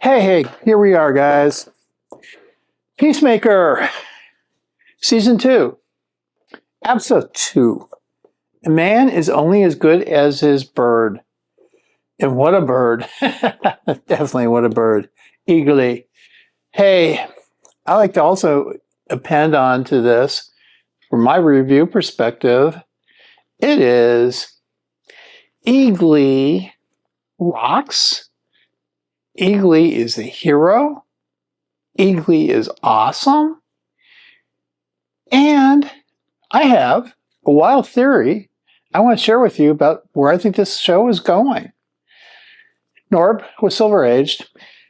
Hey, here we are, guys. Peacemaker, Season 2, Episode 2. A man is only as good as his bird. And what a bird. Definitely what a bird. Eagly. Hey, I like to also append on to this, from my review perspective, it is Eagly rocks. Eagly is the hero. Eagly is awesome. And I have a wild theory I want to share with you about where I think this show is going. Norb was silver-aged.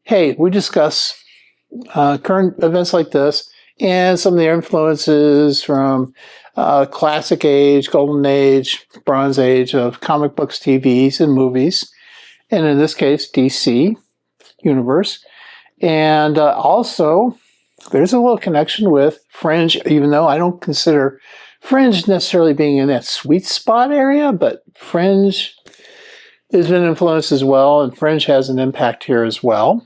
Hey, we discuss current events like this and some of the influences from classic age, golden age, bronze age of comic books, TVs, and movies. And in this case, DC universe. And also, there's a little connection with Fringe, even though I don't consider Fringe necessarily being in that sweet spot area, but Fringe has been influenced as well, and Fringe has an impact here as well.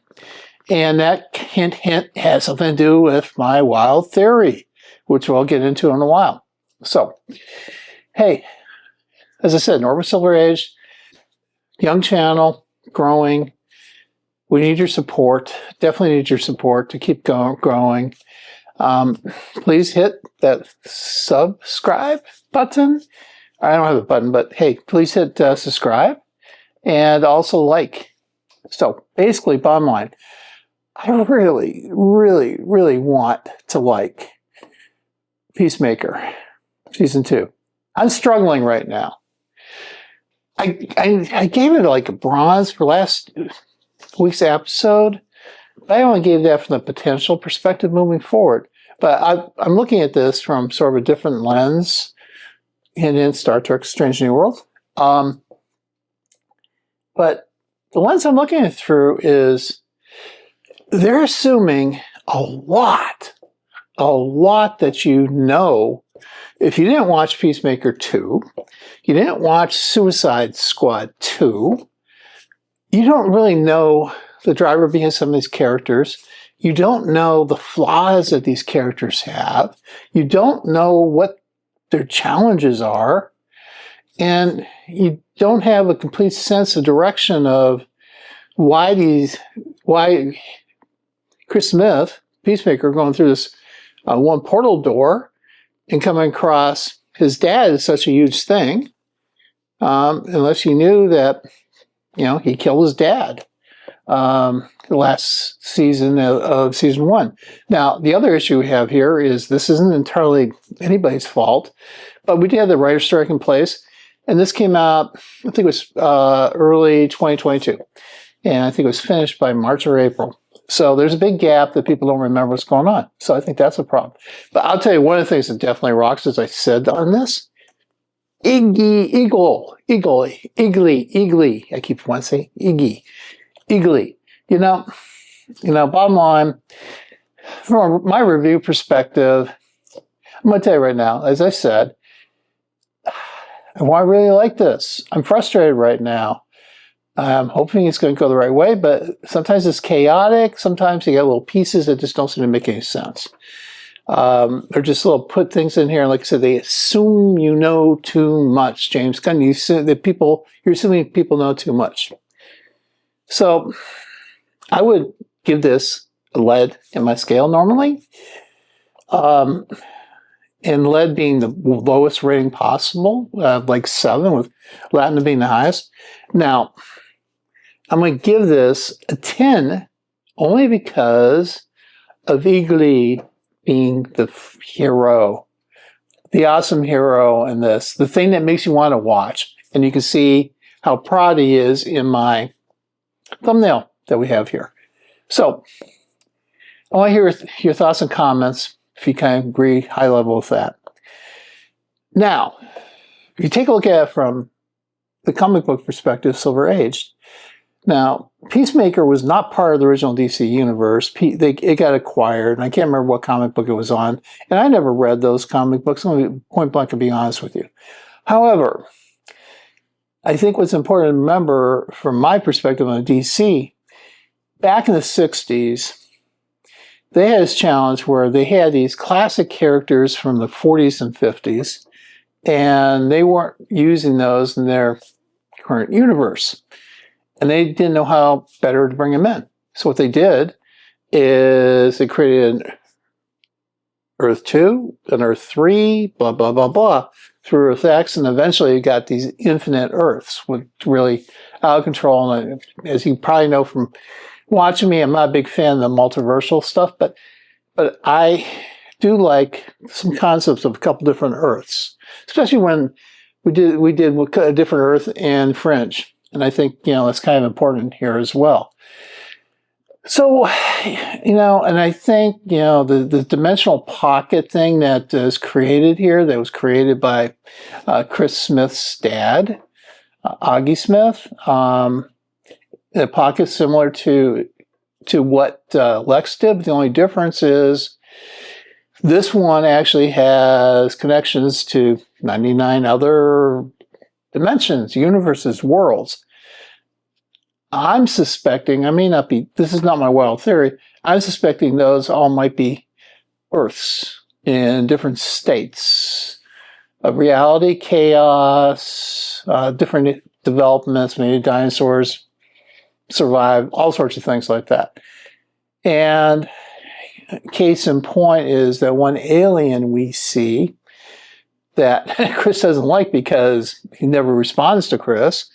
And that hint has something to do with my wild theory, which we'll get into in a while. So, hey, as I said, Normal Silver Age, young channel, growing. We need your support. Definitely need your support to keep growing. Please hit that subscribe button. I don't have a button, but hey, please hit subscribe and also like. So basically, bottom line, I really want to like Peacemaker Season 2. I'm struggling right now. I gave it like a bronze for last week's episode. I only gave that from the potential perspective moving forward. But I'm looking at this from sort of a different lens in Star Trek Strange New World. But the lens I'm looking at through is they're assuming a lot that you know. If you didn't watch Peacemaker 2, you didn't watch Suicide Squad 2, you don't really know the driver behind some of these characters. You don't know the flaws that these characters have. You don't know what their challenges are. And you don't have a complete sense of direction of why Chris Smith, Peacemaker, going through this one portal door and coming across his dad is such a huge thing. Unless you knew that, he killed his dad the last season of Season 1. Now, the other issue we have here is this isn't entirely anybody's fault, but we did have the writer's strike in place, and this came out, I think it was early 2022, and I think it was finished by March or April. So there's a big gap that people don't remember what's going on. So I think that's a problem. But I'll tell you, one of the things that definitely rocks, as I said on this, Eagly. I keep wanting to say Eagly. Bottom line, from my review perspective, I'm going to tell you right now, as I said, I really like this. I'm frustrated right now. I'm hoping it's going to go the right way, but sometimes it's chaotic. Sometimes you get little pieces that just don't seem to make any sense. They're just little put things in here. And like I said, they assume you know too much, James Gunn. You're assuming people know too much. So I would give this a lead in my scale normally. And lead being the lowest rating possible, like 7, with Latin being the highest. Now, I'm going to give this a 10 only because of Eagly being the hero, the awesome hero in this, the thing that makes you want to watch. And you can see how proud he is in my thumbnail that we have here. So I want to hear your thoughts and comments if you kind of agree high level with that. Now, if you take a look at it from the comic book perspective, Silver Age. Now, Peacemaker was not part of the original DC universe. It got acquired, and I can't remember what comic book it was on. And I never read those comic books. I'm going to be point blank and be honest with you. However, I think what's important to remember from my perspective on DC, back in the 60s, they had this challenge where they had these classic characters from the 40s and 50s, and they weren't using those in their current universe. And they didn't know how better to bring them in. So what they did is they created an Earth 2, an Earth 3, blah, blah, blah, blah, through Earth X, and eventually you got these infinite Earths, with really out of control. And as you probably know from watching me, I'm not a big fan of the multiversal stuff, but I do like some concepts of a couple different Earths, especially when we did a different Earth in Fringe. And I think, that's kind of important here as well. So, and I think, the dimensional pocket thing that is created here, that was created by Chris Smith's dad, Augie Smith, the pocket's similar to what Lex did, but the only difference is this one actually has connections to 99 other dimensions, universes, worlds. I'm suspecting, I may not be, this is not my wild theory, I'm suspecting those all might be Earths in different states of reality, chaos, different developments, maybe dinosaurs survive, all sorts of things like that. And case in point is that one alien we see that Chris doesn't like because he never responds to Chris.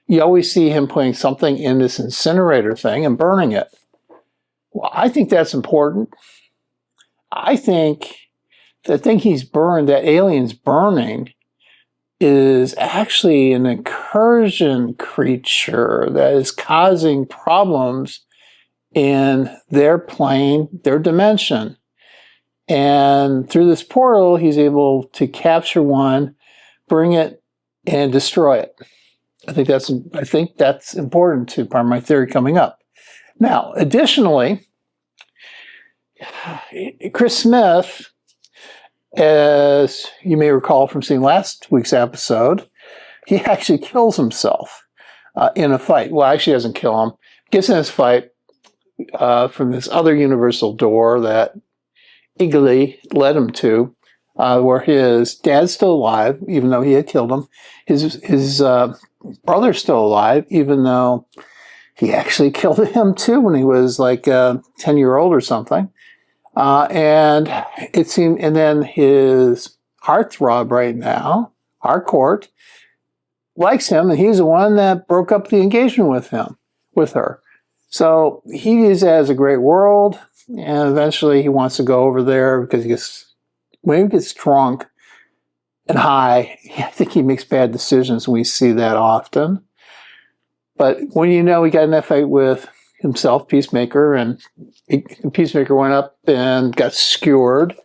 You always see him putting something in this incinerator thing and burning it. Well, I think that's important. I think the thing he's burned, that alien's burning, is actually an incursion creature that is causing problems in their plane, their dimension. And through this portal, he's able to capture one, bring it, and destroy it. I think that's important to part of my theory coming up. Now, additionally, Chris Smith, as you may recall from seeing last week's episode, he actually kills himself in a fight. Well, actually doesn't kill him. Gets in this fight from this other universal door that Eagly led him to, where his dad's still alive, even though he had killed him. His brother's still alive, even though he actually killed him too when he was like 10-year-old or something. And it seemed, and then his heartthrob right now, Harcourt, likes him, and he's the one that broke up the engagement with her. So he views it as a great world, and eventually he wants to go over there because when he gets drunk and high, I think he makes bad decisions, and we see that often. But when he got in that fight with himself, Peacemaker, and Peacemaker went up and got skewered.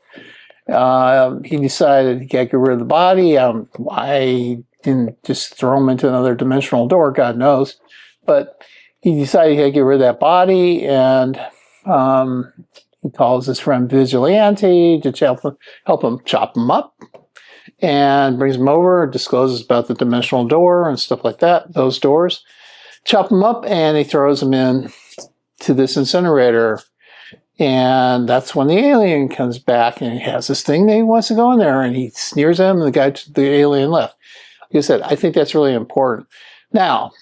He decided he can't get rid of the body. Why didn't just throw him into another dimensional door? God knows. But he decided he had to get rid of that body, and he calls his friend Vigilante to help him chop him up, and brings him over, discloses about the dimensional door and stuff like that, those doors. Chop him up, and he throws him in to this incinerator. And that's when the alien comes back, and he has this thing that he wants to go in there, and he sneers at him, and the alien left. Like I said, I think that's really important. Now,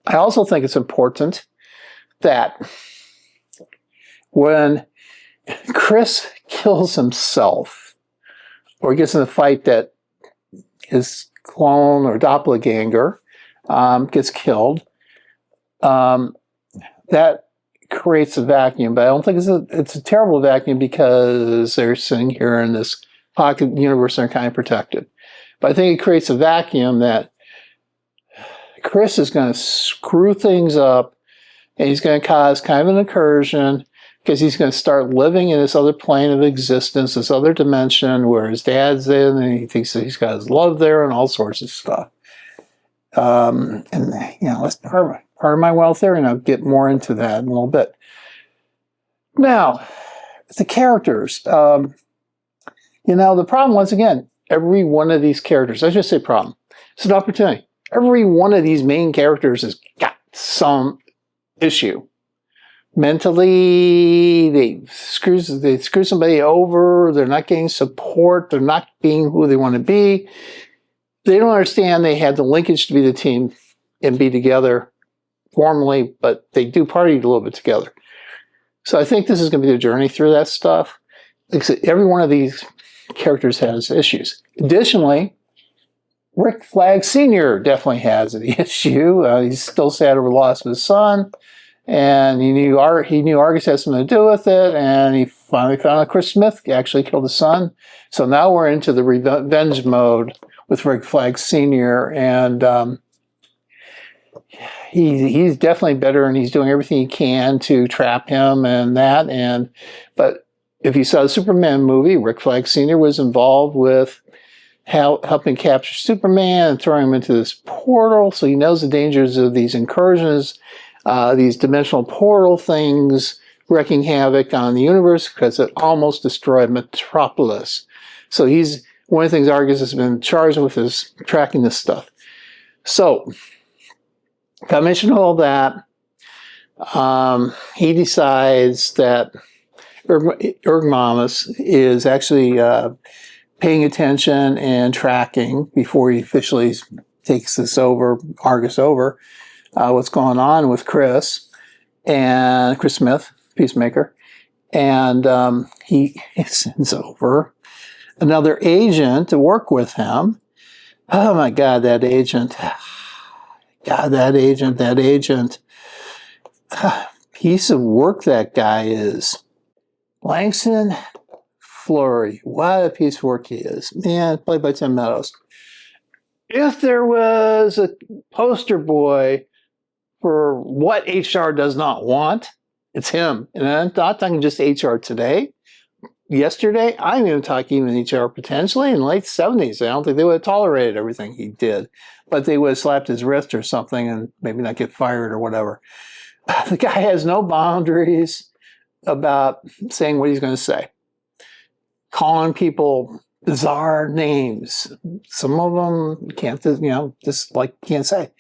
I also think it's important that when Chris kills himself, or he gets in a fight that his clone or doppelganger gets killed, that creates a vacuum. But I don't think it's a terrible vacuum, because they're sitting here in this pocket universe and they're kind of protected. But I think it creates a vacuum that Chris is going to screw things up, and he's going to cause kind of an incursion, because he's going to start living in this other plane of existence, this other dimension where his dad's in, and he thinks that he's got his love there and all sorts of stuff. And that's part of my wild theory, and I'll get more into that in a little bit. Now, the characters. The problem, once again, every one of these characters, I should say problem, it's an opportunity. Every one of these main characters has got some issue mentally, they screw somebody over, they're not getting support, they're not being who they want to be. They don't understand they had the linkage to be the team and be together formally, but they do party a little bit together. So I think this is going to be the journey through that stuff. Every one of these characters has issues. Additionally, Rick Flagg Sr. definitely has an issue. He's still sad over the loss of his son, and he knew Argus had something to do with it, and he finally found out Chris Smith actually killed his son. So now we're into the revenge mode with Rick Flagg Sr., and he's definitely better, and he's doing everything he can to trap him and that. But if you saw the Superman movie, Rick Flagg Sr. was involved with helping capture Superman and throwing him into this portal, so he knows the dangers of these incursions, these dimensional portal things wreaking havoc on the universe because it almost destroyed Metropolis. So one of the things Argus has been charged with is tracking this stuff. So, I mentioned all that. He decides that Ergmamus is actually paying attention and tracking before he officially takes Argus over, what's going on with Chris Smith, Peacemaker. And he sends over another agent to work with him. Oh my God, that agent. God, that agent. Piece of work that guy is. Langston Fleury. What a piece of work he is. Man, played by Tim Meadows. If there was a poster boy for what HR does not want, it's him. And I'm not talking just HR today. Yesterday, I'm even talking HR potentially in the late 70s. I don't think they would have tolerated everything he did. But they would have slapped his wrist or something and maybe not get fired or whatever. The guy has no boundaries about saying what he's going to say. Calling people bizarre names. Some of them can't say.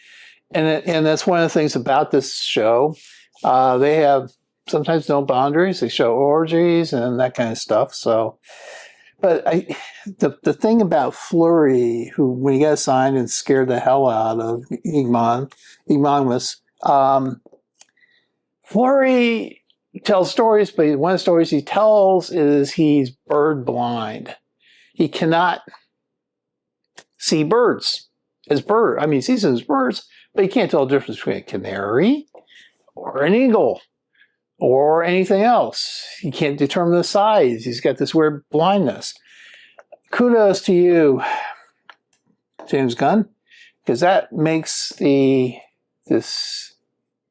And that's one of the things about this show. They have sometimes no boundaries. They show orgies and that kind of stuff. So, but the thing about Fleury, who when he got assigned and scared the hell out of Igmamus, Fleury tells stories, but one of the stories he tells is he's bird blind. He cannot see birds as bird. I mean, he sees them as birds, but he can't tell the difference between a canary or an eagle or anything else. He can't determine the size. He's got this weird blindness. Kudos to you, James Gunn, because that makes this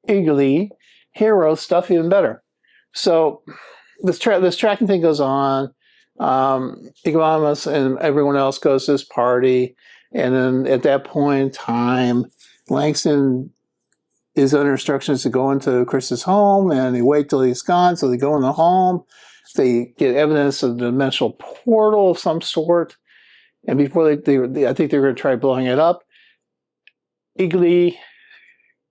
Eagly hero stuff even better. So this tracking thing goes on. Igmamus and everyone else goes to this party, and then at that point in time, Langston is under instructions to go into Chris's home, and they wait till he's gone, so they go in the home. They get evidence of the dimensional portal of some sort, and before I think they're going to try blowing it up. Eagly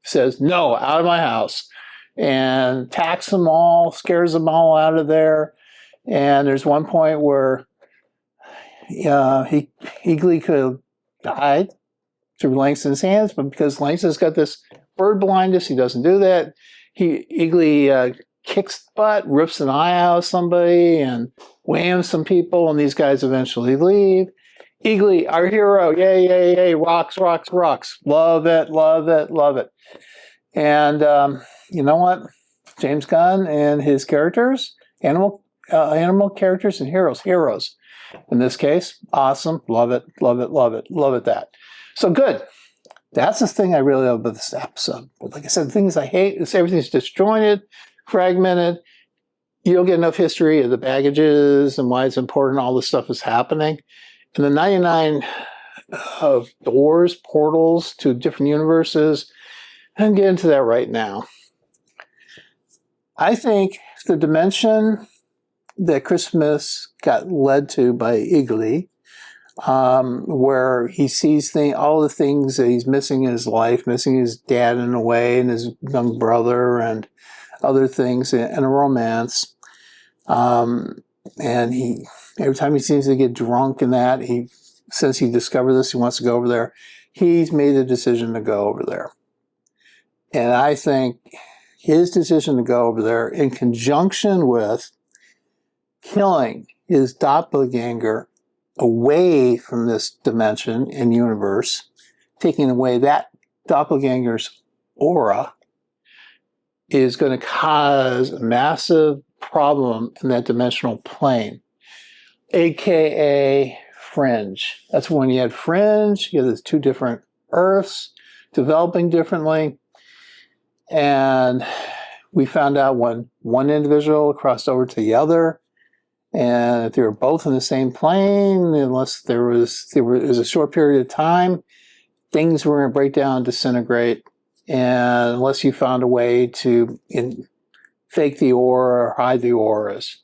says, "No, out of my house," and attacks them all, scares them all out of there. And there's one point where Eagly could have died through Langston's hands, but because Langston's got this bird blindness, he doesn't do that. Eagly kicks butt, rips an eye out of somebody, and whams some people, and these guys eventually leave. Eagly, our hero, yay, yay, yay, rocks, rocks, rocks. Love it, love it, love it. And you know what? James Gunn and his characters, animal characters and heroes. In this case, awesome, love it, love it, love it, love it. That. So good. That's the thing I really love about this episode. But like I said, the things I hate is everything's disjointed, fragmented. You don't get enough history of the baggages and why it's important all this stuff is happening. And the 99 doors, portals to different universes, and get into that right now. I think the dimension that Chris Smith got led to by Eagly, where he sees all the things that he's missing in his life, missing his dad in a way, and his young brother, and other things in a romance. And every time he seems to get drunk in that, since he discovered this, he wants to go over there. He's made the decision to go over there. And I think his decision to go over there, in conjunction with killing his doppelganger away from this dimension and universe, taking away that doppelganger's aura, is going to cause a massive problem in that dimensional plane, aka Fringe. That's when you had Fringe, you had these two different Earths developing differently. And we found out when one individual crossed over to the other, and if they were both in the same plane, unless there was a short period of time, things were going to break down and disintegrate. And unless you found a way to fake the aura or hide the auras.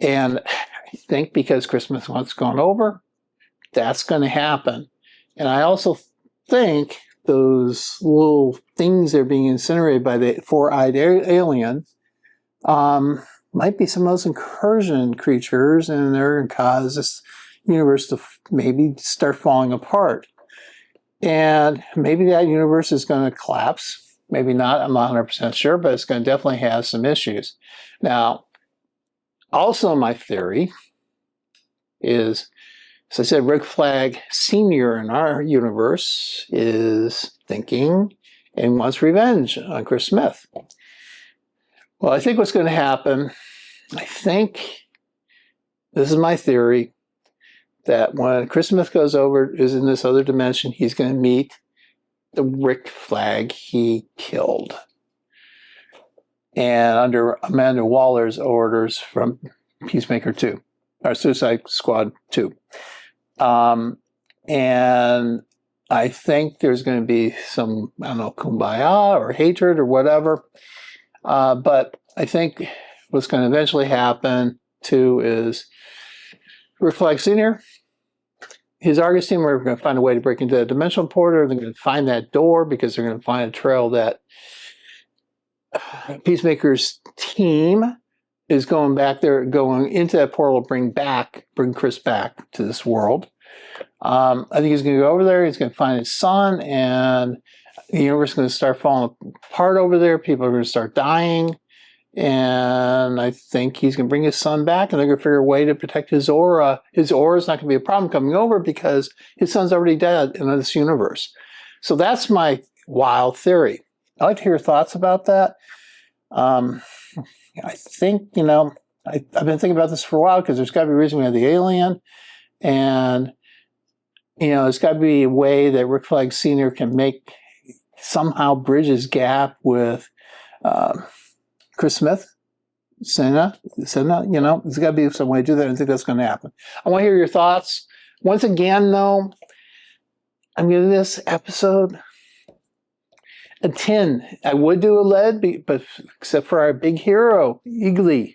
And I think because Christmas once gone over, that's going to happen. And I also think those little things that are being incinerated by the four-eyed alien might be some of those incursion creatures, and they're going to cause this universe to maybe start falling apart. And maybe that universe is going to collapse. Maybe not. I'm not 100% sure, but it's going to definitely have some issues. Now, also my theory is, as I said, Rick Flagg Sr. in our universe is thinking and wants revenge on Chris Smith. Well, I think what's going to happen, I think, this is my theory, that when Chris Smith goes over, is in this other dimension, he's going to meet the Rick Flagg he killed. And under Amanda Waller's orders from Peacemaker 2, or Suicide Squad 2. And I think there's going to be some, I don't know, kumbaya or hatred or whatever. But I think what's going to eventually happen, too, is Rick Flagg Sr., his Argus team are going to find a way to break into the dimensional portal. They're going to find that door because they're going to find a trail that Peacemaker's team is going back there, going into that portal, bring Chris back to this world. I think he's going to go over there. He's going to find his son, and the universe is going to start falling apart over there. People are going to start dying. And I think he's going to bring his son back, and they're going to figure a way to protect his aura. His aura is not going to be a problem coming over because his son's already dead in this universe. So that's my wild theory. I'd like to hear your thoughts about that. I think, I've been thinking about this for a while because there's got to be a reason we have the alien. And, there's got to be a way that Rick Flagg Sr. can somehow bridge his gap with Chris Smith, Senna, there's got to be some way to do that. I think that's going to happen. I want to hear your thoughts. Once again, though, I'm giving this episode a 10. I would do a lead, but except for our big hero, Eagly.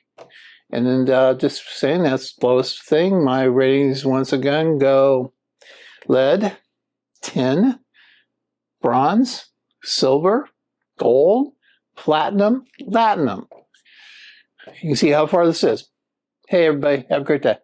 And then just saying that's the lowest thing. My ratings, once again, go lead, 10, bronze, silver, gold, platinum. You can see how far this is. Hey, everybody. Have a great day.